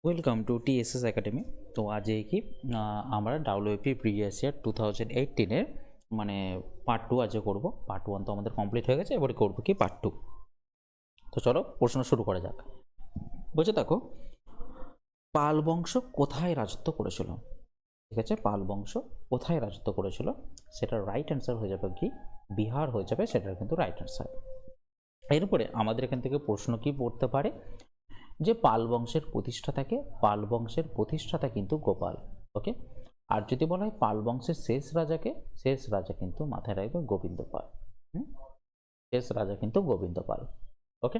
Welcome to TSS academy. তো আজ কি আমরা ডাব্লিউপি প্রিভিয়াস ইয়ার 2018-এর মানে পার্ট 2 আজকে করব। পার্ট 1 তো আমাদের কমপ্লিট হয়ে গেছে, এবারে করব কি পার্ট 2। তো চলো প্রশ্ন শুরু করা যাক। বুঝে দেখো, পাল বংশ কোথায় রাজত্ব করেছিল? ঠিক আছে, পাল বংশ কোথায় রাজত্ব করেছিল সেটার রাইট অ্যান্সার হয়ে যাবে কি বিহার হয়ে যাবে, সেটার কিন্তু রাইট অ্যান্সার। এরপরে আমাদের এখান থেকে প্রশ্ন কি পড়তে পারে যে পাল বংশের প্রতিষ্ঠাতাকে, পাল বংশের প্রতিষ্ঠাতা কিন্তু গোপাল। ওকে, আর যদি বলা হয় পাল বংশের শেষ রাজাকে, শেষ রাজা কিন্তু মাথায় রাখবে গোবিন্দ পাল। শেষ রাজা কিন্তু গোবিন্দ পাল। ওকে,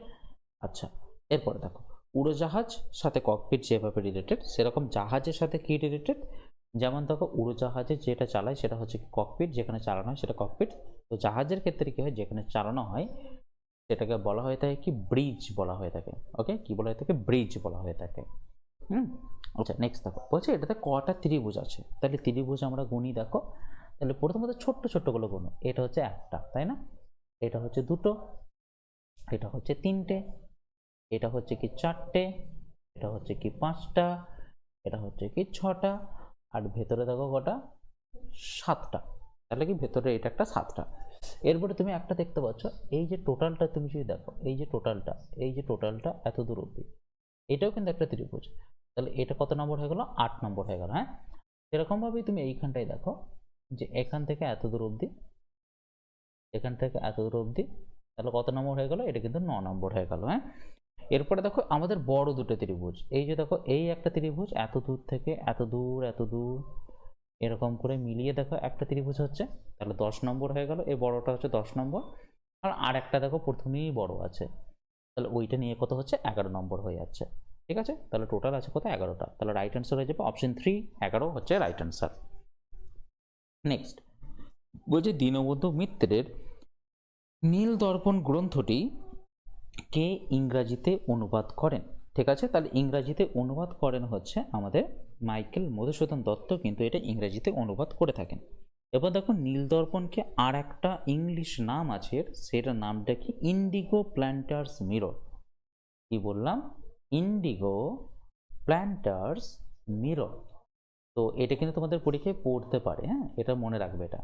আচ্ছা এরপরে দেখো, উড়োজাহাজ সাথে ককপিট যেভাবে রিলেটেড, সেরকম জাহাজের সাথে কি রিলেটেড? যেমন দেখো, উড়োজাহাজে যেটা চালায় সেটা হচ্ছে ককপিট, যেখানে চালানো হয় সেটা ককপিট। তো জাহাজের ক্ষেত্রে কি হয়, যেখানে চালানো হয় সেটাকে বলা হয়ে থাকে কি ব্রিজ বলা হয়ে থাকে। ওকে, কি বলা হয়ে থাকে? ব্রিজ বলা হয়ে থাকে। আচ্ছা নেক্সট দেখো, বলছে এটাতে কটা ত্রিভুজ আছে, তাহলে ত্রিভুজ আমরা গুনি। দেখো তাহলে প্রথমত ছোট্ট ছোট্টগুলো গুনো। এটা হচ্ছে একটা, তাই না? এটা হচ্ছে দুটো, এটা হচ্ছে তিনটে, এটা হচ্ছে কি চারটে, এটা হচ্ছে কি পাঁচটা, এটা হচ্ছে কি ছটা, আর ভেতরে দেখো কটা? সাতটা। তাহলে কি ভেতরে এটা একটা সাতটা। এরপরে তুমি একটা দেখতে পাচ্ছ, এই যে টোটালটা তুমি যদি দেখো, এই যে টোটালটা, এই যে টোটালটা এত দূর অব্দি, এটাও কিন্তু একটা ত্রিভুজ। তাহলে এটা কত নম্বর হয়ে গেল? 8 নম্বর হয়ে গেল। হ্যাঁ, এরকম ভাবে তুমি এইখানটায় দেখো যে এখান থেকে এত দূর অব্দি, এখান থেকে এত দূর অব্দি, তাহলে কত নম্বর হয়ে গেল? এটা কিন্তু 9 নম্বর হয়ে গেল। হ্যাঁ, এরপরে দেখো আমাদের বড় দুটো ত্রিভুজ, এই যে দেখো এই একটা ত্রিভুজ এত দূর থেকে এত দূর এত দূর এরকম করে মিলিয়ে দেখো একটা ত্রিভুজ হচ্ছে, তাহলে 10 নম্বর হয়ে গেল। এই বড়টা হচ্ছে 10 নম্বর, আর আরেকটা দেখো প্রথমেই বড় আছে, তাহলে ওইটা নিয়ে কত হচ্ছে? 11 নম্বর হয়ে যাচ্ছে। ঠিক আছে, তাহলে টোটাল আছে কত? 11টা। তাহলে রাইট অ্যান্সার হয়ে যাবে অপশন 3, 11 হচ্ছে রাইট অ্যান্সার। নেক্সট বলছে দীনবন্ধু মিত্রের নীলদর্পণ গ্রন্থটি কে ইংরাজিতে অনুবাদ করেন? ঠিক আছে, তাহলে ইংরাজিতে অনুবাদ করেন হচ্ছে আমাদের মাইকেল মধুসূদন দত্ত, কিন্তু এটা ইংরাজিতে অনুবাদ করে থাকেন। এবার দেখো নীলদর্পণকে আর একটা ইংলিশ নাম আছে, সেটার নামটা কি? Indigo planters mirror. কি বললাম? Indigo planters mirror. তো এটা কিন্তু তোমাদের পরীক্ষায় পড়তে পারে। হ্যাঁ, এটা মনে রাখবে এটা।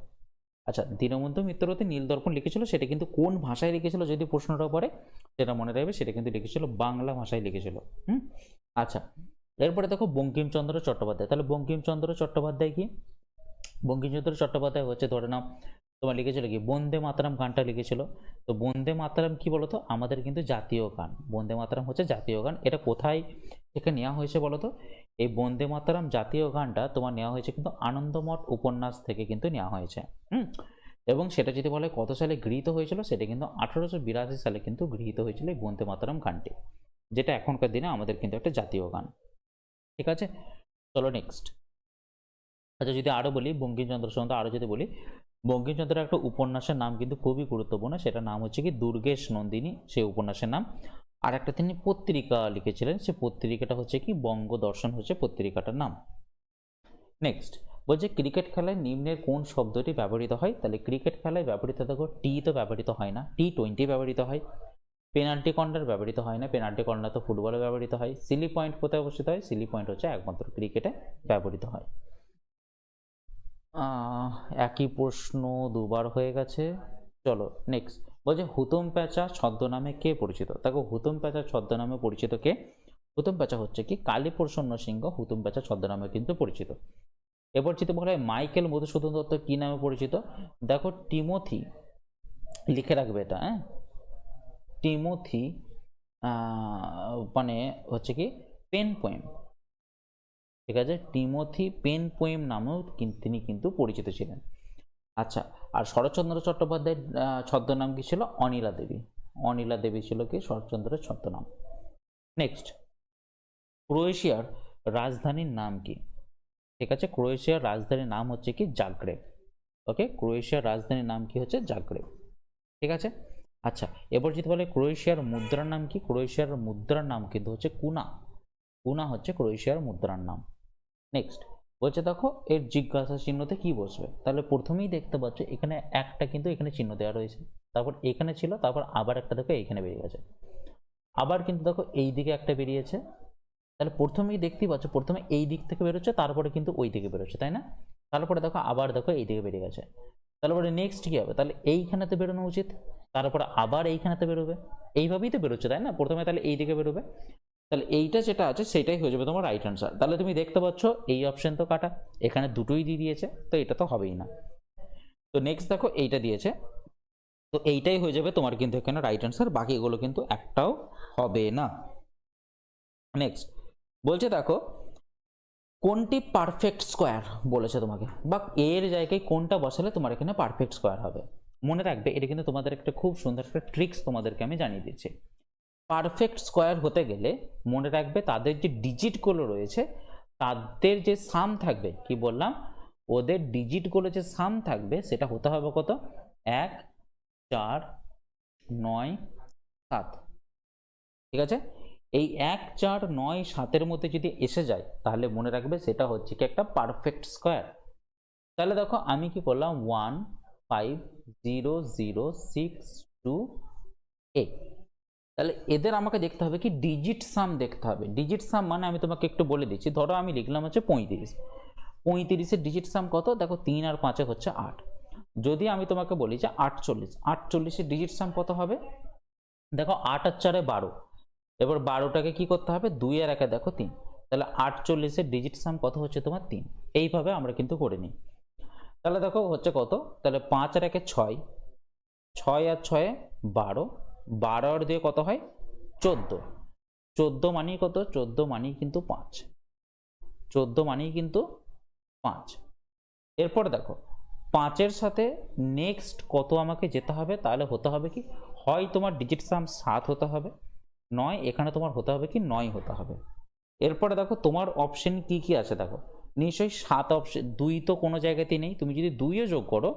আচ্ছা, দীনবন্ধু মিত্রতে নীলদর্পণ লিখেছিল, সেটা কিন্তু কোন ভাষায় লিখেছিল যদি প্রশ্নটা পড়ে সেটা মনে রাখবে, সেটা কিন্তু লিখেছিল বাংলা ভাষায় লিখেছিল। আচ্ছা, এরপরে দেখো বঙ্কিমচন্দ্র চট্টোপাধ্যায়। তাহলে বঙ্কিমচন্দ্র চট্টোপাধ্যায় কি? বঙ্কিমচন্দ্র চট্টোপাধ্যায় হচ্ছে ধরে নাও তোমার লিখেছিল কি বন্দে মাতরম গানটা লিখেছিল। তো বন্দে মাতরম কি বলতো? আমাদের কিন্তু জাতীয় গান। বন্দে মাতরম হচ্ছে জাতীয় গান। এটা কোথায় থেকে নেওয়া হয়েছে বলতো? এই বন্দে মাতরম জাতীয় গানটা তোমার নেওয়া হয়েছে কিন্তু আনন্দমঠ উপন্যাস থেকে কিন্তু নেওয়া হয়েছে। এবং সেটা যদি বলে কত সালে গৃহীত হয়েছিল, সেটা কিন্তু 1882 সালে কিন্তু গৃহীত হয়েছিল এই বন্দে মাতরম গানটি, যেটা এখনকার দিনে আমাদের কিন্তু একটা জাতীয় গান। ঠিক আছে, চলো নেক্সট। আচ্ছা, যদি আরো বলি বঙ্কিমচন্দ্র সম্বন্ধে, আরো যদি বলি, বঙ্কিমচন্দ্রের একটা উপন্যাসের নাম কিন্তু খুবই গুরুত্বপূর্ণ, সেটার নাম হচ্ছে কি দুর্গেশ নন্দিনী, সেই উপন্যাসের নাম। আর একটা তিনি পত্রিকা লিখেছিলেন, সে পত্রিকাটা হচ্ছে কি বঙ্গদর্শন হচ্ছে পত্রিকাটার নাম। নেক্সট বলছে ক্রিকেট খেলায় নিম্নের কোন শব্দটি ব্যবহৃত হয়? তাহলে ক্রিকেট খেলায় ব্যবহৃত দেখো, টি তো ব্যবহৃত হয় না, T20 ব্যবহৃত হয়। পেনাল্টি কর্নার ব্যবহৃত হয় না, পেনাল্টি কর্নার তো ফুটবলে ব্যবহৃত হয়। সিলি পয়েন্ট কোথায় অবস্থিত হয়? সিলি পয়েন্ট হচ্ছে একমাত্র ক্রিকেটে ব্যবহৃত হয়। একই প্রশ্ন দুবার হয়ে গেছে। চলো নেক্সট। বলছে হুতুম প্যাঁচা ছদ্মনামে কে পরিচিত? দেখো হুতুম প্যাঁচা ছদ্মনামে পরিচিত কে? হুতুম প্যাঁচা হচ্ছে কি কালীপ্রসন্ন সিংহ, হুতুম প্যাঁচা ছদ্মনামে কিন্তু পরিচিত। এবার যদি বলা হয় মাইকেল মধুসূদন দত্ত কি নামে পরিচিত? দেখো টিমোথি, লিখে রাখবে এটা। হ্যাঁ, টিমোথি মানে হচ্ছে কি পেন পোয়েম। ঠিক আছে, টিমোথি পেন পোয়েম নামেও তিনি কিন্তু পরিচিত ছিলেন। আচ্ছা, আর শরৎচন্দ্র চট্টোপাধ্যায়ের ছদ্মনাম কি ছিল? অনিলা দেবী। অনিলা দেবী ছিল কি শরৎচন্দ্রের ছদ্মনাম। নেক্সট, ক্রোয়েশিয়ার রাজধানীর নাম কি? ঠিক আছে, ক্রোয়েশিয়ার রাজধানীর নাম হচ্ছে কি জাগ্রেব। ওকে, ক্রোয়েশিয়ার রাজধানীর নাম কি হচ্ছে? জাগ্রেব। ঠিক আছে, আচ্ছা এবার যদি বলে ক্রোয়েশিয়ার মুদ্রার নাম কি? ক্রোয়েশিয়ার মুদ্রার নাম কিন্তু হচ্ছে কুনা। কুনা হচ্ছে ক্রোয়েশিয়ার মুদ্রার নাম। নেক্সট বলছে দেখো এর জিজ্ঞাসা চিহ্নতে কি বসবে? তাহলে প্রথমেই দেখতে পাচ্ছ এখানে একটা কিন্তু এখানে চিহ্ন দেওয়া রয়েছে, তারপর এখানে ছিল, তারপর আবার একটা দেখো এইখানে বেরিয়ে গেছে, আবার কিন্তু দেখো এই দিকে একটা বেরিয়েছে, তাহলে প্রথমেই দেখতেই পাচ্ছ প্রথমে এই দিক থেকে বেরোচ্ছে, তারপরে কিন্তু ওই দিকে বেরোচ্ছে, তাই না? তারপরে দেখো আবার দেখো এই দিকে বেরিয়ে গেছে। তারপরে নেক্সট কি হবে? তাহলে এইখানেতে বেরোনো উচিত, তারপরে আবার এইখানেতে বেরোবে, এইভাবেই তো বেরোচ্ছে, তাই না? প্রথমে তাহলে এই দিকে বেরোবে, তাহলে এইটা যেটা আছে সেটাই হয়ে যাবে তোমার রাইট অ্যান্সার। তাহলে তুমি দেখতে পাচ্ছ এই অপশন তো কাটা, এখানে দুটোই দিয়ে দিয়েছে, তো এটা তো হবেই না। তো নেক্সট দেখো এইটা দিয়েছে, তো এইটাই হয়ে যাবে তোমার কিন্তু এখানে রাইট অ্যান্সার, বাকি এগুলো কিন্তু একটাও হবে না। নেক্সট বলছে দেখো কোনটি পারফেক্ট স্কোয়ার বলেছে তোমাকে, বা এর জায়গায় কোনটা বসালে তোমার এখানে পারফেক্ট স্কোয়ার হবে। মনে রাখবে এটা কিন্তু তোমাদের একটা খুব সুন্দর একটা ট্রিক্স তোমাদেরকে আমি জানিয়ে দিচ্ছি। পারফেক্ট স্কোয়ার হতে গেলে মনে রাখবে তাদের যে ডিজিটগুলো রয়েছে তাদের যে সাম থাকবে, কি বললাম, ওদের ডিজিটগুলো যে সাম থাকবে সেটা হতে হবে কত? 1 4 9 7। ঠিক আছে, এই 1 4 9 7-এর মধ্যে যদি এসে যায় তাহলে মনে রাখবে সেটা হচ্ছে কি একটা পারফেক্ট স্কোয়ার। তাহলে দেখো আমি কি করলাম 1 5 0 0 6 2 8, তাহলে এদের আমাকে দেখতে হবে কি ডিজিট সাম দেখতে হবে। ডিজিট সাম মানে আমি তোমাকে একটু বলে দিচ্ছি, ধরো আমি লিখলাম হচ্ছে 35, 35-এর ডিজিট সাম কত? দেখো 3 আর 5 হচ্ছে 8। যদি আমি তোমাকে বলি যে 48, 48-এর ডিজিট সাম কত হবে? দেখো 8 আর 4 12, এবার 12টাকে কি করতে হবে? 2 আর 1 দেখো 3, তাহলে 48-এর ডিজিট সাম কত হচ্ছে তোমার 3। এইভাবে আমরা কিন্তু করে নিই। তাহলে দেখো হচ্ছে কত? তাহলে 5 আর 1 6, 6 আর 6 12, 12 আর 2 কত হয়? 14, 14 মানেই কত? 14 মানেই কিন্তু 5, 14 মানেই কিন্তু 5। এরপরে দেখো 5-এর সাথে নেক্সট কত আমাকে যেতে হবে? তাহলে হতে হবে কি, হয় তোমার ডিজিট সাম 7 হতে হবে, নয় এখানে তোমার হতে হবে কি 9 হতে হবে। এরপরে দেখো তোমার অপশন কি কি আছে, দেখো নিশ্চয়ই 7 অপশন, 2 তো কোনো জায়গাতেই নেই, তুমি যদি 2ও যোগ করো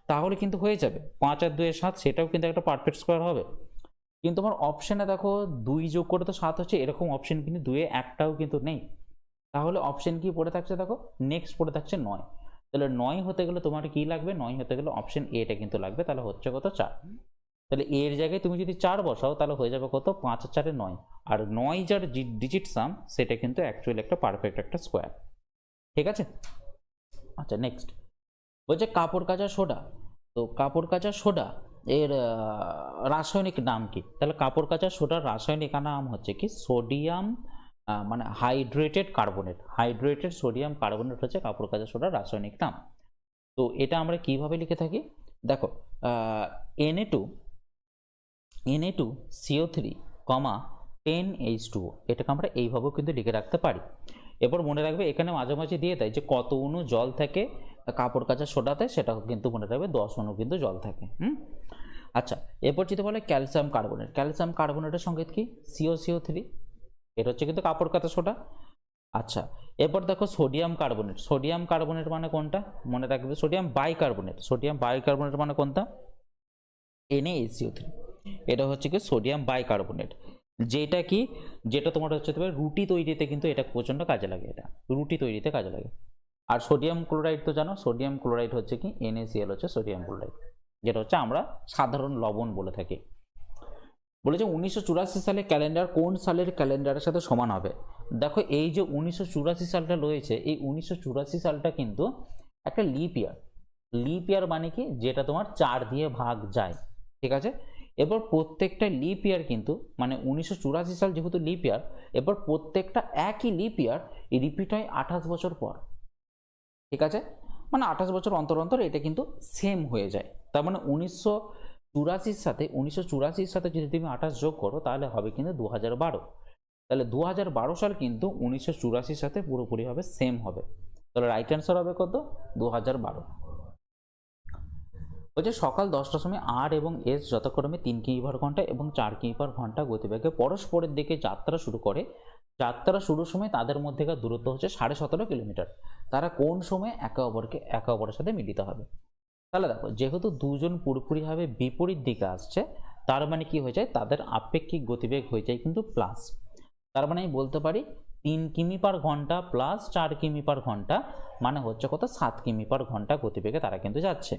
তাহলে কিন্তু হয়ে যাবে 5 আর 2 7, সেটাও কিন্তু একটা পারফেক্ট স্কোয়ার হবে। কিন্তু তোমার অপশনে দেখো 2 যোগ করে তো 7 হচ্ছে, এরকম অপশন কিন্তু 2-এ একটাও কিন্তু নেই। তাহলে অপশন কি পড়ে থাকছে? দেখো নেক্সট পড়ে থাকছে 9। তাহলে 9 হতে গেলে তোমার কি লাগবে? 9 হতে গেলে অপশন এটা কিন্তু লাগবে, তাহলে হচ্ছে কত? 4। তাহলে এর জায়গায় তুমি যদি 4 বসাও তাহলে হয়ে যাবে কত? 5 আর 4 9, আর 9 যার ডিজিট সাম সেটা কিন্তু অ্যাকচুয়ালি একটা পারফেক্ট একটা স্কোয়ার। ঠিক আছে, আচ্ছা নেক্সট বলছে কাপড় কাচা সোডা। তো কাপড় কাচা সোডা এর রাসায়নিক নাম কি? তাহলে কাপড় কাচা সোডার রাসায়নিক নাম হচ্ছে কি সোডিয়াম, মানে hydrated carbonate. Hydrated sodium carbonate হচ্ছে কাপড় কাচা সোডার রাসায়নিক নাম। তো এটা আমরা কিভাবে লিখে থাকি? দেখো Na2CO3, 10H2O, এটাকে আমরা এইভাবেও কিন্তু লিখে রাখতে পারি। এরপর মনে রাখবে এখানে মাঝে মাঝে দিয়ে দেয় যে কত অণু জল থাকে কাপড় কাচা সোডাতে, সেটাও কিন্তু মনে রাখবে 10 অণু কিন্তু জল থাকে। আচ্ছা, এরপর যদি বলে ক্যালসিয়াম কার্বনেট, ক্যালসিয়াম কার্বনেটের সংকেত কি? COCO3, এটা হচ্ছে কিন্তু কাপড় কাচা সোডা। আচ্ছা, এরপর দেখো সোডিয়াম কার্বনেট, সোডিয়াম কার্বনেট মানে কোনটা? মনে রাখবে সোডিয়াম বাইকার্বনেট, সোডিয়াম বাইকার্বনেট মানে কোনটা? NaCO3, এটা হচ্ছে কি সোডিয়াম বাইকার্বনেট, যেটা কি, যেটা তোমার হচ্ছে তবে রুটি তৈরিতে কিন্তু এটা প্রচণ্ড কাজে লাগে, এটা রুটি তৈরিতে কাজে লাগে। আর সোডিয়াম ক্লোরাইড তো জানো, সোডিয়াম ক্লোরাইড হচ্ছে কি NaCl হচ্ছে সোডিয়াম ক্লোরাইড, যেটা হচ্ছে আমরা সাধারণ লবণ বলে থাকি। বলেছে 1984 সালে ক্যালেন্ডার কোন সালের ক্যালেন্ডারের সাথে সমান হবে? দেখো এই যে 1984 সালটা রয়েছে, এই 1984 সালটা কিন্তু একটা লিপ ইয়ার। লিপ ইয়ার মানে কি? যেটা তোমার 4 দিয়ে ভাগ যায়। ঠিক আছে, এবার প্রত্যেকটা লিপ ইয়ার কিন্তু মানে 1984 সাল যেহেতু লিপ ইয়ার, এবার প্রত্যেকটা একই লিপ ইয়ার রিপিট হয় 28 বছর পর। ঠিক আছে, মানে 28 বছর অন্তর অন্তর এটা কিন্তু সেম হয়ে যায়। তার মানে 1984-র সাথে যদি তুমি 28 যোগ করো তাহলে হবে কিন্তু 2012। তাহলে 2012 সাল কিন্তু 1984-র সাথে পুরোপুরিভাবে সেম হবে। তাহলে রাইট অ্যান্সার হবে কত? 2012। বলছে সকাল 10টার সময় আর এবং এস যথাক্রমে 3 কিমি/ঘন্টা এবং 4 কিমি/ঘন্টা গতিবেগে পরস্পরের দিকে যাত্রা শুরু করে। যাত্রা শুরুর সময় তাদের মধ্যেকার দূরত্ব হচ্ছে 17.5 কিলোমিটার। তারা কোন সময় একে অপরের সাথে মিলিত হবে? তাহলে দেখো যেহেতু দুজন পুরোপুরিভাবে বিপরীত দিকে আসছে, তার মানে কি হয়ে যায়? তাদের আপেক্ষিক গতিবেগ হয়ে যায় কিন্তু প্লাস। তার মানে আমি বলতে পারি 3 কিমি/ঘন্টা প্লাস 4 কিমি/ঘন্টা মানে হচ্ছে কত? 7 কিমি/ঘন্টা গতিবেগে তারা কিন্তু যাচ্ছে।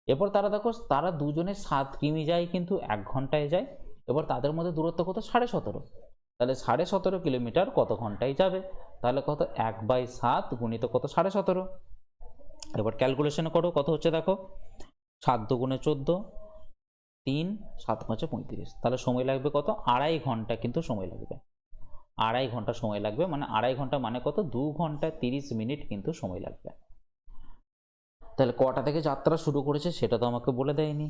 এরপর তারা দেখো তারা দুজনে 7 কিমি যায় কিন্তু 1 ঘন্টায় যায়। এবার তাদের মধ্যে দূরত্ব কত? 17.5। তাহলে 17.5 কিলোমিটার কত ঘন্টায় যাবে? তাহলে কত 1/7 গুণিত কত 17.5। এবার ক্যালকুলেশন করো কত হচ্ছে দেখো, 7 দুগুণে 14, 3 7 5 35, তাহলে সময় লাগবে কত 2.5 ঘন্টা কিন্তু সময় লাগবে, 2.5 ঘন্টা সময় লাগবে, মানে 2.5 ঘন্টা মানে কত 2 ঘন্টা 30 মিনিট কিন্তু সময় লাগবে। তাহলে কটা থেকে যাত্রা শুরু করেছে সেটা তো আমাকে বলে দেয়নি,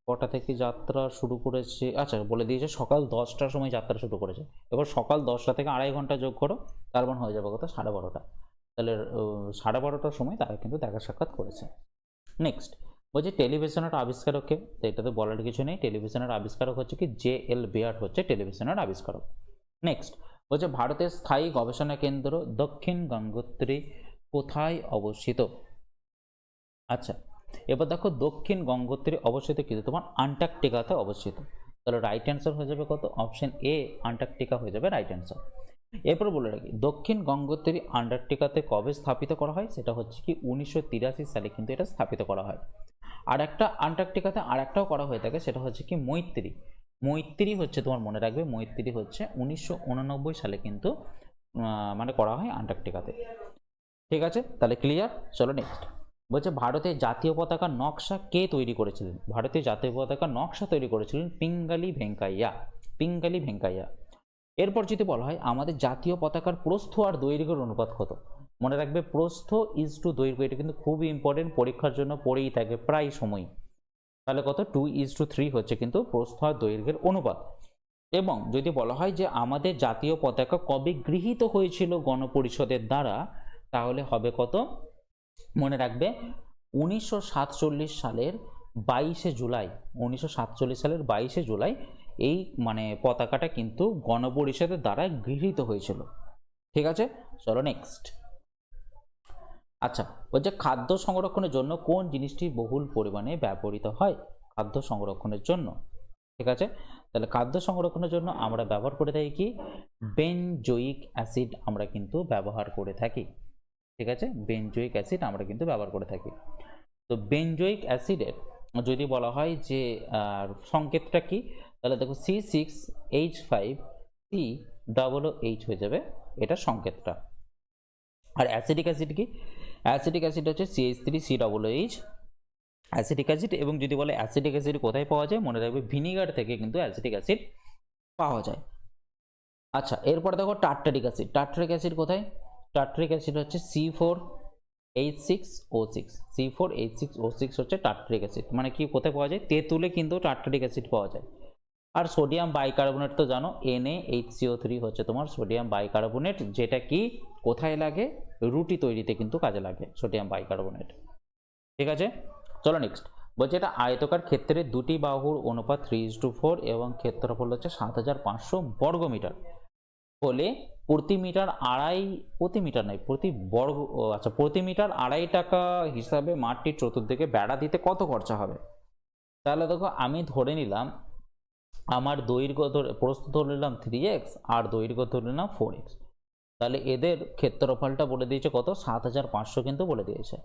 কটা থেকে যাত্রা শুরু করেছে, আচ্ছা বলে দিয়েছে সকাল 10টার সময় যাত্রা শুরু করেছে। এবার সকাল 10টা থেকে 2.5 ঘন্টা যোগ করো, তার মানে হয়ে যাবে কত 12:30। তাহলে 12:30টার সময় তারা কিন্তু দেখা সাক্ষাৎ করেছে। নেক্সট বলছে টেলিভিশনের আবিষ্কারককে, তো এটাতে বলার কিছু নেই, টেলিভিশনের আবিষ্কারক হচ্ছে কি জে.এল. বেয়ার হচ্ছে টেলিভিশনের আবিষ্কারক। নেক্সট বলছে ভারতের স্থায়ী গবেষণা কেন্দ্র দক্ষিণ গঙ্গোত্রী কোথায় অবস্থিত? আচ্ছা এবার দেখো দক্ষিণ গঙ্গোত্রী অবস্থিত কিন্তু তোমার আন্টার্কটিকাতে অবস্থিত, তাহলে রাইট অ্যান্সার হয়ে যাবে কত অপশন এ, আন্টার্কটিকা হয়ে যাবে রাইট অ্যান্সার। এরপর বলে রাখি দক্ষিণ গঙ্গোত্রী আন্টার্কটিকাতে কবে স্থাপিত করা হয়, সেটা হচ্ছে কি 1983 সালে কিন্তু এটা স্থাপিত করা হয়। আর একটা আন্টার্কটিকাতে আর একটাও করা হয়ে থাকে, সেটা হচ্ছে কি মৈত্রী, মৈত্রী হচ্ছে তোমার মনে রাখবে, মৈত্রী হচ্ছে 1989 সালে কিন্তু মানে করা হয় আন্টার্কটিকাতে। ঠিক আছে তাহলে ক্লিয়ার। চলো নেক্সট বলছে ভারতের জাতীয় পতাকার নকশা কে তৈরি করেছিলেন? ভারতের জাতীয় পতাকার নকশা তৈরি করেছিলেন পিঙ্গালি ভেঙ্কাইয়া, পিঙ্গালি ভেঙ্কাইয়া। এরপর যদি বলা হয় আমাদের জাতীয় পতাকার প্রস্থ আর দৈর্ঘ্যের অনুপাত কত, মনে রাখবে প্রস্থ ইজ টু দৈর্ঘ্য, এটা কিন্তু খুবই ইম্পর্টেন্ট, পরীক্ষার জন্য পড়েই থাকে প্রায় সময়। তাহলে কত 2:3 হচ্ছে কিন্তু প্রস্থ আর দৈর্ঘ্যের অনুপাত। এবং যদি বলা হয় যে আমাদের জাতীয় পতাকা কবে গৃহীত হয়েছিল গণপরিষদের দ্বারা, তাহলে হবে কত মনে রাখবে 1947 সালের 22শে জুলাই, 1947 সালের 22শে জুলাই এই মানে পতাকাটা কিন্তু গণপরিষদের দ্বারা গৃহীত হয়েছিল। ঠিক আছে চলো নেক্সট। আচ্ছা বলছে খাদ্য সংরক্ষণের জন্য কোন জিনিসটি বহুল পরিমাণে ব্যবহৃত হয়? খাদ্য সংরক্ষণের জন্য, ঠিক আছে তাহলে খাদ্য সংরক্ষণের জন্য আমরা ব্যবহার করে থাকি কি বেনজোইক অ্যাসিড, আমরা কিন্তু ব্যবহার করে থাকি। ঠিক আছে বেনজোইক অ্যাসিড আমরা কিন্তু ব্যবহার করে থাকি। তো বেনজোইক অ্যাসিডের যদি বলা হয় যে সংকেতটা কি, তাহলে দেখো C6H5COOH হয়ে যাবে এটা সংকেতটা। আর অ্যাসিডিক অ্যাসিড কি, অ্যাসিডিক অ্যাসিড হচ্ছে CH3COOH অ্যাসিডিক অ্যাসিড। এবং যদি বলে অ্যাসিডিক অ্যাসিড কোথায় পাওয়া যায়, মনে রাখবে ভিনিগার থেকে কিন্তু অ্যাসিডিক অ্যাসিড পাওয়া যায়। আচ্ছা এরপর দেখো টার্টারিক অ্যাসিড, টার্টারিক অ্যাসিড কোথায়, টার্টারিক অ্যাসিড হচ্ছে C4H6O6, C4H6O6 হচ্ছে টার্টারিক অ্যাসিড। মানে কি কোথায় পাওয়া যায়, তেঁতুলে কিন্তু টার্টারিক অ্যাসিড পাওয়া যায়। আর সোডিয়াম বাইকার্বনেট তো জানো NaHCO3 হচ্ছে তোমার সোডিয়াম বাইকার্বনেট, যেটা কি কোথায় লাগে রুটি তৈরিতে কিন্তু কাজে লাগে সোডিয়াম বাইকার্বনেট। ঠিক আছে চলো নেক্সট বলছে এটা আয়তকার ক্ষেত্রে দুটি বাহুর অনুপাত 3:4 এবং ক্ষেত্রফল হচ্ছে 7500 বর্গমিটার হলে প্রতি মিটার আড়াই, প্রতি মিটার নয় প্রতি বর্গ, আচ্ছা প্রতি মিটার 2.5 টাকা হিসাবে মাঠটির চতুর্দিকে বেড়া দিতে কত খরচা হবে? তাহলে দেখো আমি ধরে নিলাম আমার দৈর্ঘ্য প্রস্থ ধরে নিলাম 3x আর দৈর্ঘ্য ধরে নিলাম 4x, তাহলে এদের ক্ষেত্রফলটা বলে দিয়েছে কত 7500 কিন্তু বলে দিয়েছে।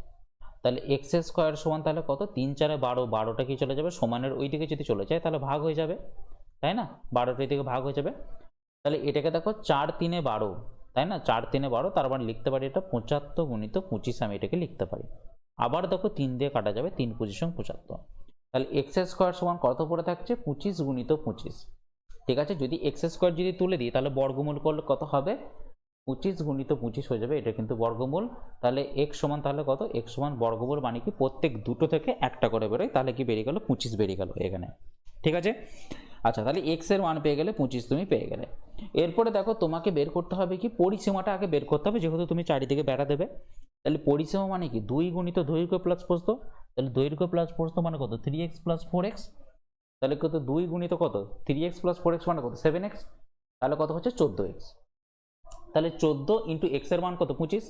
তাহলে এক্স স্কোয়ার সমান তাহলে কত 3 4 12, 12টা কি চলে যাবে সমানের ওই দিকে যদি চলে যায় তাহলে ভাগ হয়ে যাবে, তাই না 12টার দিকে ভাগ হয়ে যাবে। তাহলে এটাকে দেখো 4 3 12, তাই না 4 3 12, তার মানে লিখতে পারি এটা 75 গুণিত 25 আমি এটাকে লিখতে পারি। আবার দেখো 3 দিয়ে কাটা যাবে, 3 25 75, তাহলে এক্স স্কোয়ার সমান কত পড়ে থাকছে 25 গুণিত 25। ঠিক আছে যদি এক্স স্কোয়ার যদি তুলে দিই তাহলে বর্গমূল করলে কত হবে 25 গুণিত 25 হয়ে যাবে, এটা কিন্তু বর্গমূল। তাহলে এক্স সমান তাহলে কত, এক্স সমান বর্গমূল মানে কি প্রত্যেক দুটো থেকে একটা করে বেরোয়, তাহলে কি বেরিয়ে গেল 25 বেরিয়ে গেল এখানে। ঠিক আছে আচ্ছা তাহলে এক্স এর মান পেয়ে গেলে 25 তুমি পেয়ে গেলে। এরপরে দেখো তোমাকে বের করতে হবে কি পরিসীমাটা আগে বের করতে হবে, যেহেতু তুমি চারিদিকে বেড়া দেবে। তাহলে পরিসীমা মানে কি 2 গুণিত দৈর্ঘ্য প্লাস প্রস্থ, তাহলে দৈর্ঘ্য প্লাস প্রস্থ মানে কত 3x প্লাস 4x, তাহলে কত 2 গুণিত কত 3x প্লাস 4x মানে কত 7x, তাহলে কত হচ্ছে 14x। তাহলে 14 ইন্টু এক্স এর মান কত 25,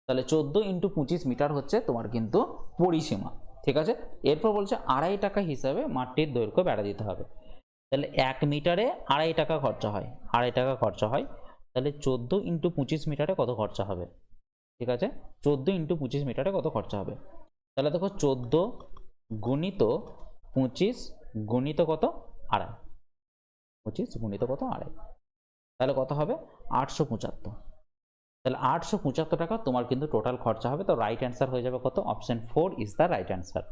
তাহলে 14 ইন্টু 25 মিটার হচ্ছে তোমার কিন্তু পরিসীমা। ঠিক আছে এরপর বলছে 2.5 টাকা হিসাবে মাঠটির দৈর্ঘ্য বেড়া দিতে হবে, তাহলে 1 মিটারে 2.5 টাকা খরচা হয়, 2.5 টাকা খরচা হয়, তাহলে 14 ইন্টু 25 মিটারে কত খরচা হবে। ঠিক আছে 14 ইন্টু 25 মিটারে কত খরচা হবে, তাহলে দেখো 14 গুণিত 25 গুণিত কত 2.5, 25 গুণিত কত 2.5, তাহলে কত হবে 875। তাহলে 875 টাকা তোমার কিন্তু টোটাল খরচা হবে। তো রাইট অ্যান্সার হয়ে যাবে কত? Option 4 is the right answer.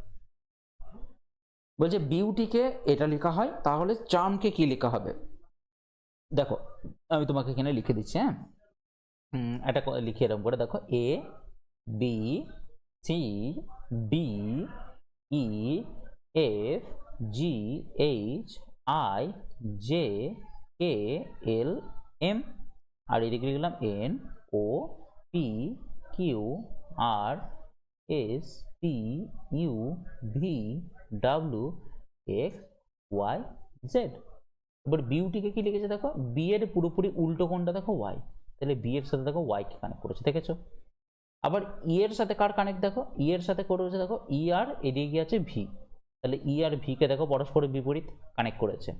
বলছে বিউটিকে এটা লেখা হয়, তাহলে চার্মকে কি লেখা হবে? দেখো আমি তোমাকে এখানে লিখে দিচ্ছি। হ্যাঁ, এটা লিখে এরকম করে দেখো, A B C D E F G H I J K L M, আর এদিকে লিখলাম N O P Q R S T U V W X Y Z. এবার বিউটিকে কি লিখেছে দেখো, বি এর পুরোপুরি উল্টো কোনটা দেখো? ওয়াই। তাহলে বি এর সাথে দেখো ওয়াই কে কানেক্ট করেছে, দেখেছো? আবার ই এর সাথে কার কানেক্ট দেখো, ই এর সাথে করেছে দেখো ই আর এদিকে আছে ভি, তাহলে ই আর ভি কে দেখো পরস্পরের বিপরীত কানেক্ট করেছে।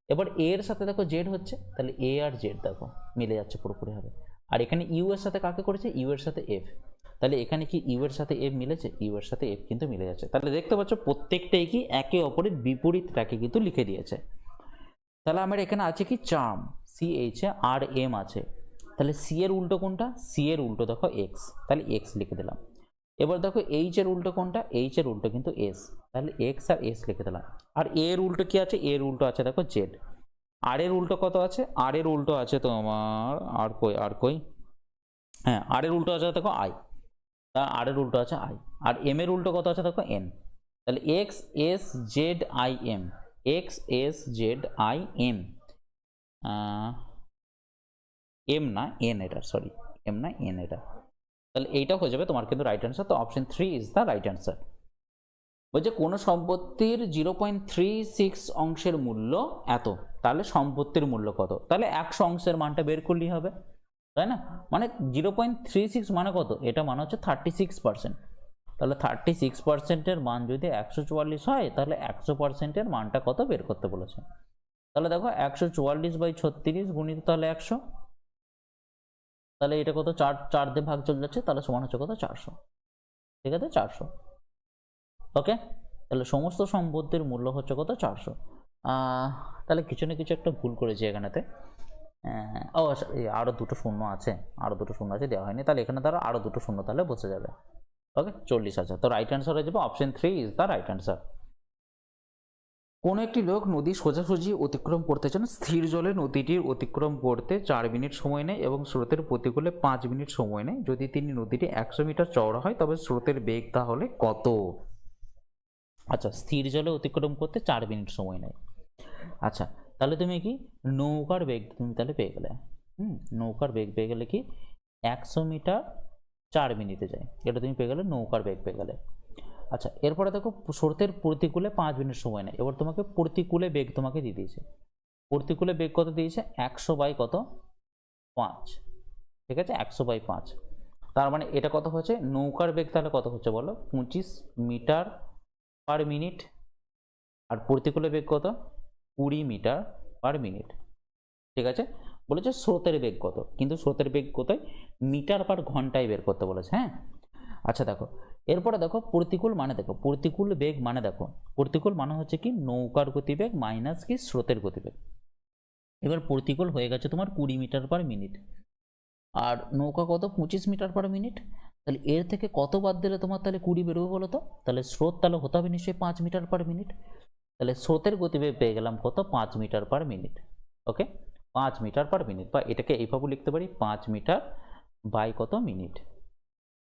এবার এ এর সাথে দেখো জেড হচ্ছে, তাহলে এ আর জেড দেখো মিলে যাচ্ছে পুরোপুরি হবে। আর এখানে ইউ এর সাথে কাকে করেছে? ইউ এর সাথে এফ, তাহলে এখানে কি ইউ এর সাথে এফ মিলেছে? ইউ এর সাথে এফ কিন্তু মিলে যাচ্ছে। তাহলে দেখতে পাচ্ছ প্রত্যেকটাই কি একে অপরের বিপরীতটাকে কিন্তু লিখে দিয়েছে। তাহলে আমার এখানে আছে কি charm, C H R M আছে, তাহলে সি এর উল্টো কোনটা? সি এর উল্টো দেখো এক্স, তাহলে এক্স লিখে দিলাম। এবার দেখো এইচ এর উল্টো কোনটা? এইচ এর উল্টো কিন্তু এস, তাহলে এক্স আর এস লিখে দিলাম। আর এ এর উল্টো কি আছে? এর উল্টো আছে দেখো জেড। আর এর উল্টো কত আছে? আর এর উল্টো আছে তোমার আর কই হ্যাঁ, আর এর উল্টো আছে দেখো আই, তা আর এর উল্টো আছে আই। আর এম এর উল্টো কত আছে দেখো এন, তাহলে X S Z I M, X S Z I M, M না এন এটা, সরি এম না এন এটা। তাহলে এইটা হয়ে যাবে তোমার কিন্তু রাইট অ্যান্সার। তো option 3 is the right answer. বলছে কোনো সম্পত্তির 0.36 অংশের মূল্য এত, তাহলে সম্পত্তির মূল্য কত? তাহলে 100 অংশের মানটা বের করলেই হবে, তাই না? মানে 0.36 মানে কত? এটা মানে হচ্ছে 36%। তাহলে 36%-এর মান যদি 144 হয়, তাহলে 100%-এর মানটা কত বের করতে বলেছে। তাহলে দেখো 144/36 গুণিত তাহলে 100, তাহলে এটা কত? 4 দিয়ে ভাগ চলে যাচ্ছে, তাহলে সমান হচ্ছে কত? 400। ঠিক আছে, 400। ওকে, তাহলে সমস্ত সম্পত্তির মূল্য হচ্ছে কত? 400। তাহলে কিছু না কিছু একটা ভুল করেছি এখানেতে। ও আরও দুটো শূন্য আছে, দেওয়া হয়নি, তাহলে এখানে তারা আরও দুটো শূন্য তাহলে বসে যাবে। ওকে, 40,000। তো রাইট অ্যান্সার হয়ে যাবে option 3 is the right answer. কোনো একটি লোক নদী সোজাসুজি অতিক্রম করতে চান, স্থির জলে নদীটির অতিক্রম করতে 4 মিনিট সময় নেয় এবং স্রোতের প্রতিকূলে 5 মিনিট সময় নেয়। যদি তিনি নদীটি 100 মিটার চওড়া হয় তবে স্রোতের বেগ তাহলে কত? আচ্ছা, স্থির জলে অতিক্রম করতে 4 মিনিট সময় নেয়। আচ্ছা, তাহলে তুমি কি নৌকার বেগ তুমি তাহলে পেয়ে গেলে। নৌকার বেগ পেয়ে গেলে কি 100 মিটার 4 মিনিটে যায়, এটা তুমি পেয়ে গেলে নৌকার বেগ পেয়ে গেলে। আচ্ছা, এরপরে দেখো স্রোতের প্রতিকূলে 5 মিনিট সময় নেয়। এবার তোমাকে প্রতিকূলে বেগ তোমাকে দিয়ে দিয়েছে। প্রতিকূলে বেগ কত দিয়েছে? 100 বাই কত? 5। ঠিক আছে, 100/5। তার মানে এটা কত হচ্ছে? নৌকার বেগ তাহলে কত হচ্ছে বলো? 25 মিটার পার মিনিট। আর প্রতিকূলে বেগ কত? 20 মিটার পার মিনিট। ঠিক আছে, বলেছে স্রোতের বেগ কত, কিন্তু স্রোতের বেগ কোথায়? মিটার পার ঘন্টায় বের করতে বলেছে। হ্যাঁ, আচ্ছা দেখো এরপরে দেখো প্রতিকূল মানে দেখো, প্রতিকূল বেগ মানে দেখো, প্রতিকূল মানে হচ্ছে কি নৌকার গতিবেগ মাইনাস কি স্রোতের গতিবেগ। এবার প্রতিকূল হয়ে গেছে তোমার 20 মিটার পার মিনিট, আর নৌকা কত? 25 মিটার পার মিনিট। তাহলে এর থেকে কত বাদ দিলে তোমার তাহলে 20 বেরোবে বলো তো? তাহলে স্রোত তাহলে হতে হবে নিশ্চয়ই 5 মিটার পার মিনিট। তাহলে স্রোতের গতিবেগ পেয়ে গেলাম কত? 5 মিটার পার মিনিট। ওকে, 5 মিটার পার মিনিট, বা এটাকে এইভাবে লিখতে পারি 5 মিটার বাই কত মিনিট।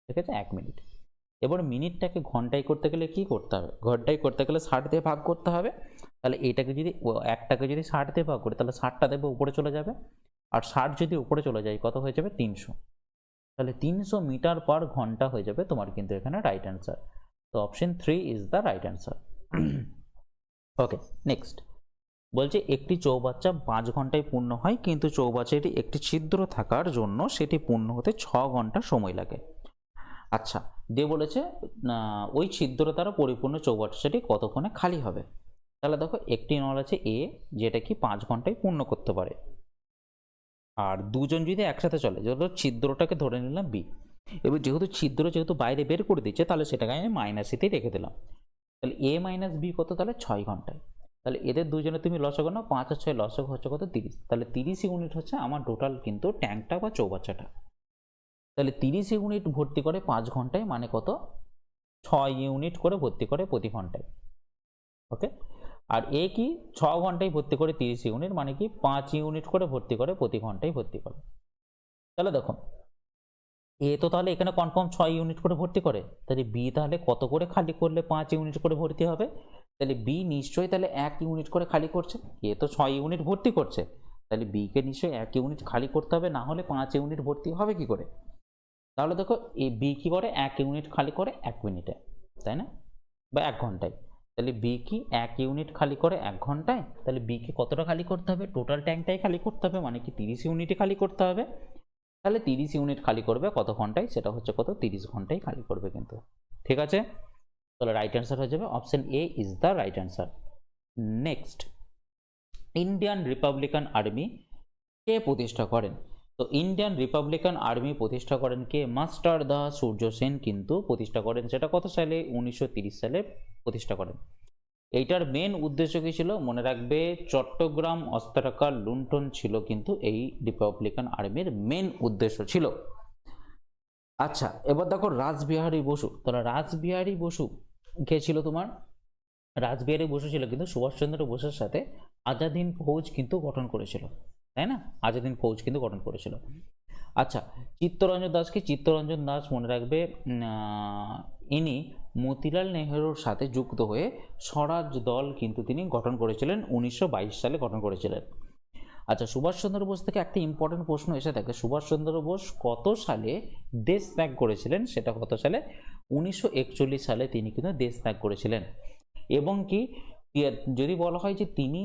ঠিক আছে, 1 মিনিট। এবার মিনিটটাকে ঘন্টায় করতে গেলে কি করতে হবে? ঘন্টায় করতে গেলে 60 দিয়ে ভাগ করতে হবে। তাহলে এটাকে যদি একটাকে যদি 60 দিয়ে ভাগ করি, তাহলে 60টা দেবে উপরে চলে যাবে, আর 60 যদি উপরে চলে যায় কত হয়ে যাবে? 300। তাহলে 300 মিটার পার ঘন্টা হয়ে যাবে তোমার কিন্তু এখানে রাইট অ্যান্সার। তো option 3 is the right answer. Okay, next বলছে একটি চৌবাচ্চা 5 ঘন্টায় পূর্ণ হয়, কিন্তু চৌবাচ্চাটি একটি ছিদ্র থাকার জন্য সেটি পূর্ণ হতে 6 ঘন্টা সময় লাগে। আচ্ছা, দিয়ে বলেছে ওই ছিদ্র দ্বারা পরিপূর্ণ চৌবাচ্চাটি কতক্ষণে খালি হবে। তাহলে দেখো একটি নল আছে এ, যেটা কি 5 ঘন্টায় পূর্ণ করতে পারে, আর দুজন যদি একসাথে চলে, যেহেতু ছিদ্রটাকে ধরে নিলাম বি, এবার যেহেতু বাইরে বের করে দিচ্ছে, তাহলে সেটাকে আমি মাইনাস এতেই রেখে দিলাম। তাহলে এ মাইনাস বি কত? তাহলে 6 ঘন্টায়। তাহলে এদের দুজনে তুমি লসক নাও, 5 আর 6 লসক হচ্ছে কত 30, তাহলে 30 ইউনিট হচ্ছে আমার টোটাল কিন্তু ট্যাঙ্কটা বা চৌবাচ্চাটা। তাহলে 30 ইউনিট ভর্তি করে 5 ঘন্টায়, মানে কত 6 ইউনিট করে ভর্তি করে প্রতি ঘন্টায়। ওকে, আর এ কি 6 ঘন্টায় ভর্তি করে 30 ইউনিট, মানে কি 5 ইউনিট করে ভর্তি করে প্রতি ঘন্টায় ভর্তি করে। তাহলে দেখো এ তো তাহলে এখানে কনফার্ম 6 ইউনিট করে ভর্তি করে, তাহলে বি তাহলে কত করে খালি করলে 5 ইউনিট করে ভর্তি হবে? তাহলে বি নিশ্চয়ই তাহলে 1 ইউনিট করে খালি করছে, এ তো 6 ইউনিট ভর্তি করছে, তাহলে বি কে নিশ্চয়ই 1 ইউনিট খালি করতে হবে, না হলে 5 ইউনিট ভর্তি হবে কি করে? তাহলে দেখো এই বি কি করে 1 ইউনিট খালি করে 1 মিনিটে, তাই না, বা 1 ঘন্টায়। তাহলে বি কি 1 ইউনিট খালি করে 1 ঘন্টায়, তাহলে বি কে কতটা খালি করতে হবে? টোটাল ট্যাঙ্কটাই খালি করতে হবে, মানে কি 30 ইউনিটই খালি করতে হবে। তাহলে 30 ইউনিট খালি করবে কত ঘন্টায়? সেটা হচ্ছে কত 30 ঘন্টায় খালি করবে কিন্তু। ঠিক আছে, তাহলে রাইট অ্যান্সার হয়ে যাবে option A is the right answer. Next, Indian Republican Army কে প্রতিষ্ঠা করেন? তো ইন্ডিয়ান রিপাবলিকান আর্মি প্রতিষ্ঠা করেন কে? মাস্টার দা সূর্য সেন কিন্তু প্রতিষ্ঠা করেন। সেটা কত সালে? 1930 সালে প্রতিষ্ঠা করেন। এইটার মেন উদ্দেশ্য কি ছিল? মনে রাখবে, চট্টগ্রাম অস্ত্রাগার লুণ্ঠন ছিল কিন্তু এই রিপাবলিকান আর্মির মেন উদ্দেশ্য ছিল। আচ্ছা, এবার দেখো রাসবিহারী বসু। তাহলে রাসবিহারী বসু কে ছিল তোমার? রাসবিহারী বসু ছিল কিন্তু সুভাষচন্দ্র বোসের সাথে আজাদ হিন্দ ফৌজ কিন্তু গঠন করেছিল, তাই না? আজাদ হিন্দ ফৌজ কিন্তু গঠন করেছিল। আচ্ছা, চিত্তরঞ্জন দাস কি? চিত্তরঞ্জন দাস মনে রাখবে ইনি মতিলাল নেহেরুর সাথে যুক্ত হয়ে স্বরাজ দল কিন্তু তিনি গঠন করেছিলেন, 1922 সালে গঠন করেছিলেন। আচ্ছা, সুভাষচন্দ্র বোস থেকে একটা ইম্পর্টেন্ট প্রশ্ন এসে থাকে, সুভাষচন্দ্র বোস কত সালে দেশ ত্যাগ করেছিলেন? সেটা কত সালে? 1941 সালে তিনি কিন্তু দেশ ত্যাগ করেছিলেন। এবং কি যদি বলা হয় যে তিনি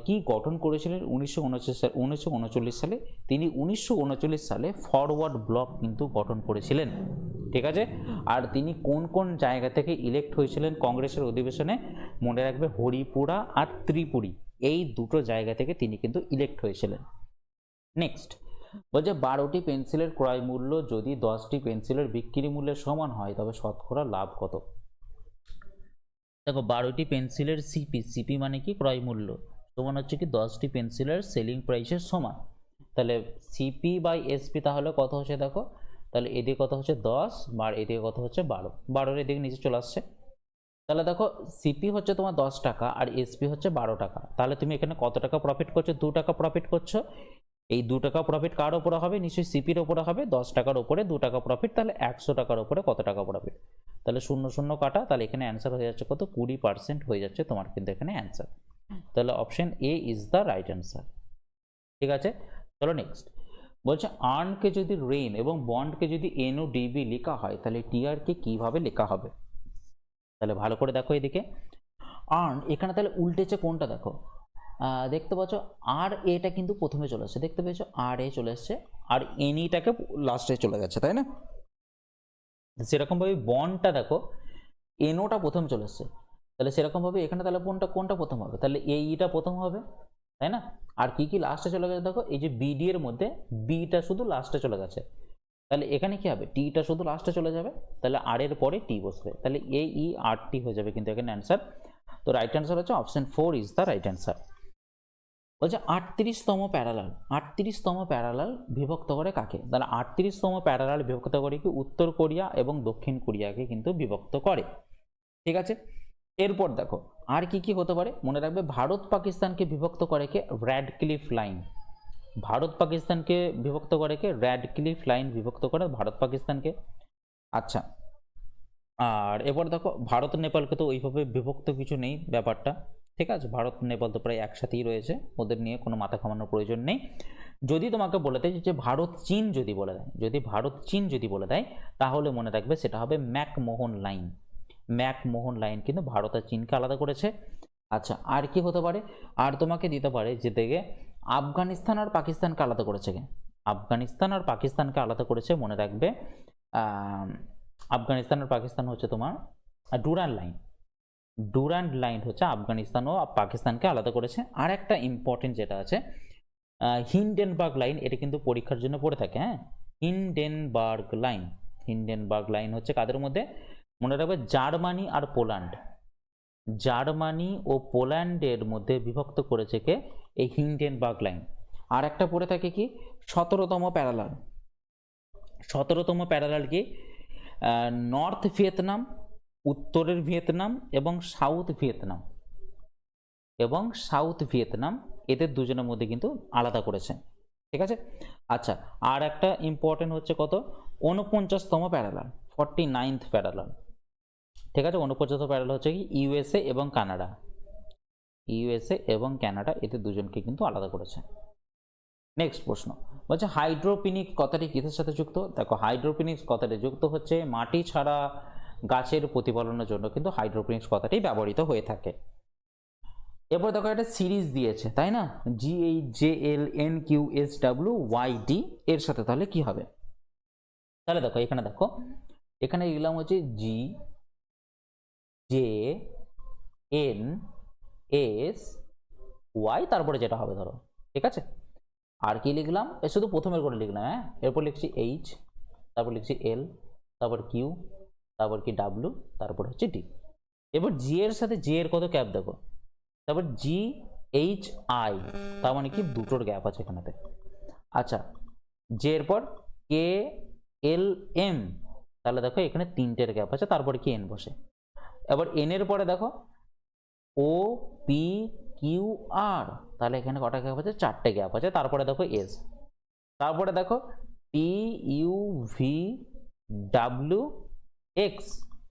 কি গঠন করেছিলেন 1939 সালে, তিনি 1939 সালে ফরওয়ার্ড ব্লক কিন্তু গঠন করেছিলেন। ঠিক আছে, আর তিনি কোন কোন জায়গা থেকে ইলেক্ট হয়েছিলেন কংগ্রেসের অধিবেশনে? মনে রাখবে, হরিপুরা আর ত্রিপুরী, এই দুটো জায়গা থেকে তিনি কিন্তু ইলেক্ট হয়েছিলেন। নেক্সট বলছে 12টি পেন্সিলের ক্রয় মূল্য যদি 10টি পেন্সিলের বিক্রি মূল্যের সমান হয় তবে শতকরা লাভ কত? দেখো 12টি পেন্সিলের সিপি মানে কি? ক্রয় মূল্য সমান হচ্ছে কি 10টি পেন্সিলের সেলিং প্রাইসের সমান। তাহলে সিপি বাই এসপি তাহলে কত হচ্ছে? দেখো তাহলে এদিকে কত হচ্ছে 10, আর এদিকে কত হচ্ছে 12, 12 এদিকে নিচে চলে আসছে। তাহলে দেখো সিপি হচ্ছে তোমার 10 টাকা আর এসপি হচ্ছে 12 টাকা, তাহলে তুমি এখানে কত টাকা প্রফিট করছো? 2 টাকা প্রফিট করছো। এই 2 টাকা প্রফিট কার ওপরে হবে? নিশ্চয়ই সিপির ওপরে হবে। 10 টাকার ওপরে 2 টাকা প্রফিট, তাহলে 100 টাকার ওপরে কত টাকা প্রফিট? তাহলে 0 0 কাটা, তাহলে এখানে অ্যান্সার হয়ে যাচ্ছে কত? 20% হয়ে যাচ্ছে তোমার কিন্তু এখানে অ্যান্সার। তাহলে option A is the right answer. ঠিক আছে, চলো নেক্সট। বলছে আর্নকে যদি রেইন এবং বন্ডকে যদি এনওডিবি লেখা হয় তাহলে টিআরকে কিভাবে লেখা হবে? তাহলে ভালো করে দেখো এদিকে, আর্ন এখানে তাহলে উল্টেছে কোনটা? দেখো দেখতে পাচ্ছ আর এটা কিন্তু প্রথমে চলে আসছে, দেখতে পেয়েছো আর এ চলে আসছে, আর এনিটাকে লাস্টে চলে গেছে, তাই না? সেরকমভাবে বন্ডটা দেখো এনওটা প্রথম চলে আসছে, তাহলে সেরকমভাবে এখানে তাহলে কোনটা প্রথম হবে? তাহলে এইটা প্রথম হবে, তাই না? আর কি কি লাস্টে চলে গেছে? দেখো এই যে বিডি এর মধ্যে বিটা শুধু লাস্টে চলে গেছে, তাহলে এখানে কি হবে? টিটা শুধু লাস্টে চলে যাবে, তাহলে আর এর পরে টি বসবে, তাহলে এই আর টি হয়ে যাবে কিন্তু এখানে অ্যান্সার। তো রাইট অ্যান্সার হচ্ছে option 4 is the right answer. বলছে 38তম প্যারালাল, 38তম প্যারালাল বিভক্ত করে কাকে? তাহলে 38তম প্যারালাল বিভক্ত করে কি উত্তর কোরিয়া এবং দক্ষিণ কোরিয়াকে কিন্তু বিভক্ত করে। ঠিক আছে, এরপর দেখো আর কি কি হতে পারে? মনে রাখবে ভারত পাকিস্তানকে বিভক্ত করে কে? Radcliffe line. ভারত পাকিস্তানকে বিভক্ত করে কে? র্যাডক্লিফ লাইন বিভক্ত করে ভারত পাকিস্তানকে। আচ্ছা, আর এবার দেখো ভারত নেপালকে তো ওইভাবে বিভক্ত কিছু নেই ব্যাপারটা। ঠিক আছে, ভারত নেপাল তো প্রায় একসাথেই রয়েছে, ওদের নিয়ে কোনো মাথা ঘামানোর প্রয়োজন নেই। যদি তোমাকে বলে দেয় যে ভারত চীন যদি বলে দেয়, যদি ভারত চীন যদি বলে দেয় তাহলে মনে রাখবে সেটা হবে ম্যাকমোহন লাইন। ম্যাকমোহন লাইন কিন্তু ভারত আর চীনকে আলাদা করেছে। আচ্ছা, আর কি হতে পারে? আর তোমাকে দিতে পারে যে দেখে আফগানিস্তান আর পাকিস্তানকে আলাদা করেছে কে? আফগানিস্তান আর পাকিস্তানকে আলাদা করেছে মনে রাখবে আফগানিস্তান আর পাকিস্তান হচ্ছে তোমার ডুরান্ড লাইন। ডুরান্ড লাইন হচ্ছে আফগানিস্তান ও পাকিস্তানকে আলাদা করেছে। আর একটা ইম্পর্টেন্ট যেটা আছে হিন্ডেনবার্গ লাইন, এটা কিন্তু পরীক্ষার জন্য পড়ে থাকে। হ্যাঁ, হিন্ডেনবার্গ লাইন, হিন্ডেনবার্গ লাইন হচ্ছে কাদের মধ্যে? মনে রাখবে জার্মানি আর পোল্যান্ড, জার্মানি ও পোল্যান্ডের মধ্যে বিভক্ত করেছে কে? এই হিন্ডেনবার্গ লাইন। আর একটা পড়ে থাকে কি 17তম প্যারালাল। 17তম প্যারালাল কি? নর্থ ভিয়েতনাম, উত্তরের ভিয়েতনাম এবং সাউথ ভিয়েতনাম এদের দুজনের মধ্যে কিন্তু আলাদা করেছে। ঠিক আছে। আচ্ছা, আর একটা ইম্পর্টেন্ট হচ্ছে কত? 49তম প্যারালাল, 49th প্যারালাল। ঠিক আছে, 49তম প্যারালাল হচ্ছে কি ইউএসএ এবং কানাডা এদের দুজনকে কিন্তু আলাদা করেছে। নেক্সট প্রশ্ন বলছে হাইড্রোপনিক্স কথাটি কিসের সাথে যুক্ত? দেখো, হাইড্রোপনিক্স কথাটি যুক্ত হচ্ছে মাটি ছাড়া গাছের প্রতিপালনের জন্য কিন্তু হাইড্রোপনিক্স কথাটি ব্যবহৃত হয়ে থাকে। এরপর দেখো একটা সিরিজ দিয়েছে, তাই না? GHJLNQSWYD এর সাথে তাহলে কি হবে? তাহলে দেখো এখানে লিখলাম হচ্ছে GJNSY, তারপরে যেটা হবে ধরো, ঠিক আছে। আর কি লিখলাম? শুধু প্রথমের করে লিখলাম, হ্যাঁ। এরপর লিখছি H, তারপর লিখছি L, তারপর Q, তারপর কি W, তারপর হচ্ছে D। এবার G এর সাথে J এর কত গ্যাপ দেখো, তারপর GHI, তার মানে কি দুটোর গ্যাপ আছে এখানেতে। আচ্ছা, J এর পর KLM, তাহলে দেখো এখানে তিনটের গ্যাপ আছে, তারপরে কি N বসে। এবার N এর পরে দেখো OPQR, তাহলে এখানে কটা গ্যাপ আছে? চারটে গ্যাপ আছে, তারপরে দেখো S, তারপরে দেখো TUVWX,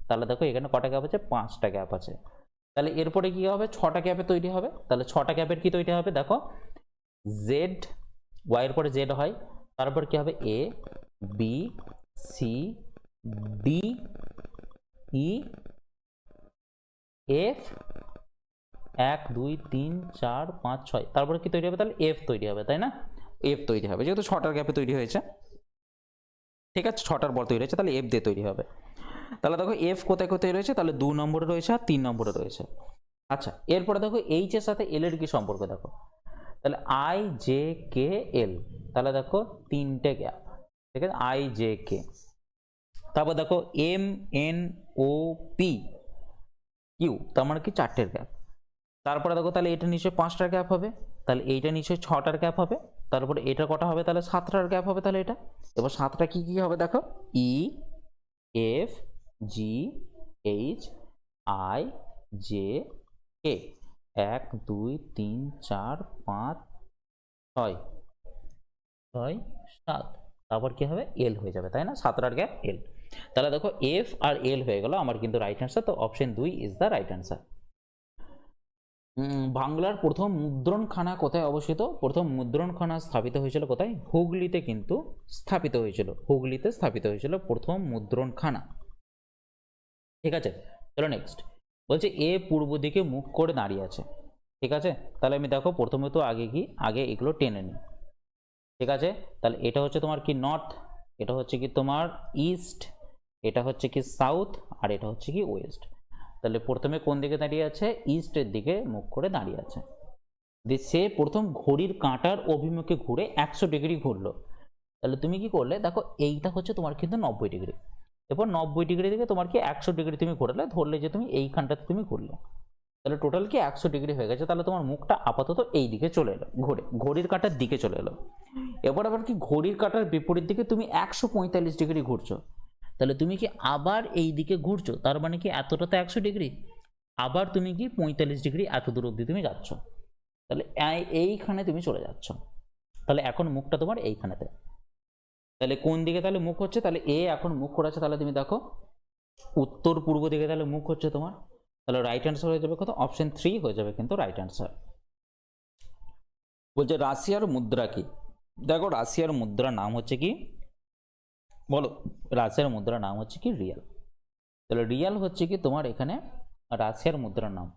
তাহলে দেখো এখানে কটা গ্যাপ আছে? পাঁচটা গ্যাপ আছে। তাহলে এরপরে কি হবে? ছটা গ্যাপে তৈরি হবে। তাহলে ছটা গ্যাপের কি তৈরি হবে? দেখো জেড, ওয়াই এর পরে জেড হয়, তারপর কি হবে? A B C D E F, 1 2 3 4 5 6, তারপরে কি তৈরি হবে? তাহলে এফ তৈরি হবে, তাই না? এফ তৈরি হবে, যেহেতু ছটার গ্যাপে তৈরি হয়েছে। ঠিক আছে, ছটার বল তৈরি হয়েছে, তাহলে এফ দিয়ে তৈরি হবে। তাহলে দেখো এফ কোথায় কোথায় রয়েছে? তাহলে 2 নম্বরে রয়েছে আর 3 নম্বরে রয়েছে। আচ্ছা, এরপরে দেখো এইচ এর সাথে এল এর কি সম্পর্ক দেখো, তাহলে IJKL, তাহলে দেখো তিনটে গ্যাপ, ঠিক আছে, IJK। তারপর দেখো MNOP Q, তার মানে কি চারটের গ্যাপ। তারপরে দেখো তাহলে এটা নিশ্চয়ই পাঁচটার গ্যাপ হবে, তাহলে এইটা নিশ্চয়ই ছটার গ্যাপ হবে, তারপরে এটা কটা হবে? তাহলে সাতটার গ্যাপ হবে। তাহলে এটা এবার সাতটা কি কি হবে দেখো, EFGHIJK, 1 2 3 4 5 6 6 7, তারপর কি হবে? এল হয়ে যাবে, তাই না? সাতটার গ্যাপ এল। তাহলে দেখো এফ আর এল হয়ে গেল আমার কিন্তু রাইট অ্যান্সার। তো option 2 is the right answer. বাংলার প্রথম মুদ্রণখানা কোথায় অবস্থিত? প্রথম মুদ্রণখানা স্থাপিত হয়েছিল কোথায়? হুগলিতে কিন্তু স্থাপিত হয়েছিল, হুগলিতে স্থাপিত হয়েছিল প্রথম মুদ্রণখানা। ঠিক আছে, চলো নেক্সট। বলছে এ পূর্ব দিকে মুখ করে দাঁড়িয়ে আছে। ঠিক আছে, তাহলে আমি দেখো প্রথমে তো আগে এগুলো টেনে নিই। ঠিক আছে, তাহলে এটা হচ্ছে তোমার কি নর্থ, এটা হচ্ছে কি তোমার ইস্ট, এটা হচ্ছে কি সাউথ, আর এটা হচ্ছে কি ওয়েস্ট। তাহলে প্রথমে কোন দিকে দাঁড়িয়ে আছে? ইস্টের দিকে মুখ করে দাঁড়িয়ে আছে। সে প্রথম ঘড়ির কাঁটার অভিমুখে ঘুরে 100 ডিগ্রি ঘুরলো। তাহলে তুমি কি করলে দেখো, এইটা হচ্ছে তোমার কিন্তু 90 ডিগ্রি। এরপর 90 ডিগ্রি থেকে তোমার কি 100 ডিগ্রি তুমি ঘোরালে, ধরলে যে তুমি এইখানটাতে তুমি ঘুরলে, তাহলে টোটাল কি 100 ডিগ্রি হয়ে গেছে। তাহলে তোমার মুখটা আপাতত এই দিকে চলে এলো, ঘুরে ঘড়ির কাঁটার দিকে চলে এলো। এবার আবার কি ঘড়ির কাঁটার বিপরীত দিকে তুমি 145 ডিগ্রি ঘুরছো, তাহলে তুমি কি আবার এই দিকে ঘুরছো, তার মানে কি এতটাতে 100 ডিগ্রি, আবার তুমি কি 45 ডিগ্রি এত দূর অবধি তুমি যাচ্ছ, তাহলে এইখানে তুমি চলে যাচ্ছ। তাহলে এখন মুখটা তোমার এইখানেতে, তাহলে কোন দিকে তাহলে মুখ হচ্ছে? তাহলে এ এখন মুখ করেছে, তাহলে তুমি দেখো উত্তর পূর্ব দিকে তাহলে মুখ হচ্ছে তোমার। তাহলে রাইট অ্যান্সার হয়ে যাবে কত? অপশন 3 হয়ে যাবে কিন্তু রাইট অ্যান্সার। বলছে রাশিয়ার মুদ্রা কি? দেখো রাশিয়ার মুদ্রার নাম হচ্ছে কি বলো? রাশিয়ার মুদ্রার নাম হচ্ছে কি রিয়াল। তাহলে রিয়াল হচ্ছে কি তোমার এখানে রাশিয়ার মুদ্রার নাম।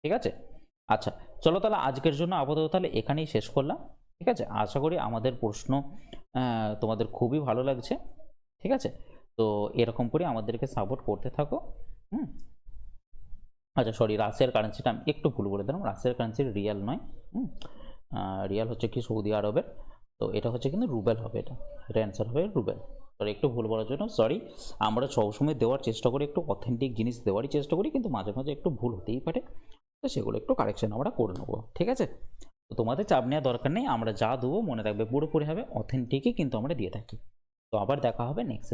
ঠিক আছে, আচ্ছা চলো তাহলে আজকের জন্য আপাতত তাহলে এখানেই শেষ করলাম। ঠিক আছে, আশা করি আমাদের প্রশ্ন তোমাদের খুবই ভালো লাগছে। ঠিক আছে, তো এরকম করে আমাদেরকে সাপোর্ট করতে থাকো। আচ্ছা সরি, রাশিয়ার কারেন্সিটা আমি একটু ভুল বলে দিলাম, রাশিয়ার কারেন্সি রিয়াল নয়, রিয়াল হচ্ছে কি সৌদি আরবের। তো এটা হচ্ছে কিন্তু রুবেল হবে, এটা এটা অ্যান্সার হবে রুবেল। সরি একটু ভুল বলার জন্য সরি। আমরা সবসময় দেওয়ার চেষ্টা করি, একটু অথেন্টিক জিনিস দেওয়ারই চেষ্টা করি, কিন্তু মাঝে মাঝে একটু ভুল হতেই পারে, তো সেগুলো একটু কারেকশন আমরা করে নেবো, ঠিক আছে? তো তোমাদের চাপ নেওয়ার দরকার নেই, আমরা যা দেবো মনে রাখবে পুরোপুরি হবে অথেন্টিকই কিন্তু আমরা দিয়ে থাকি। তো আবার দেখা হবে নেক্সট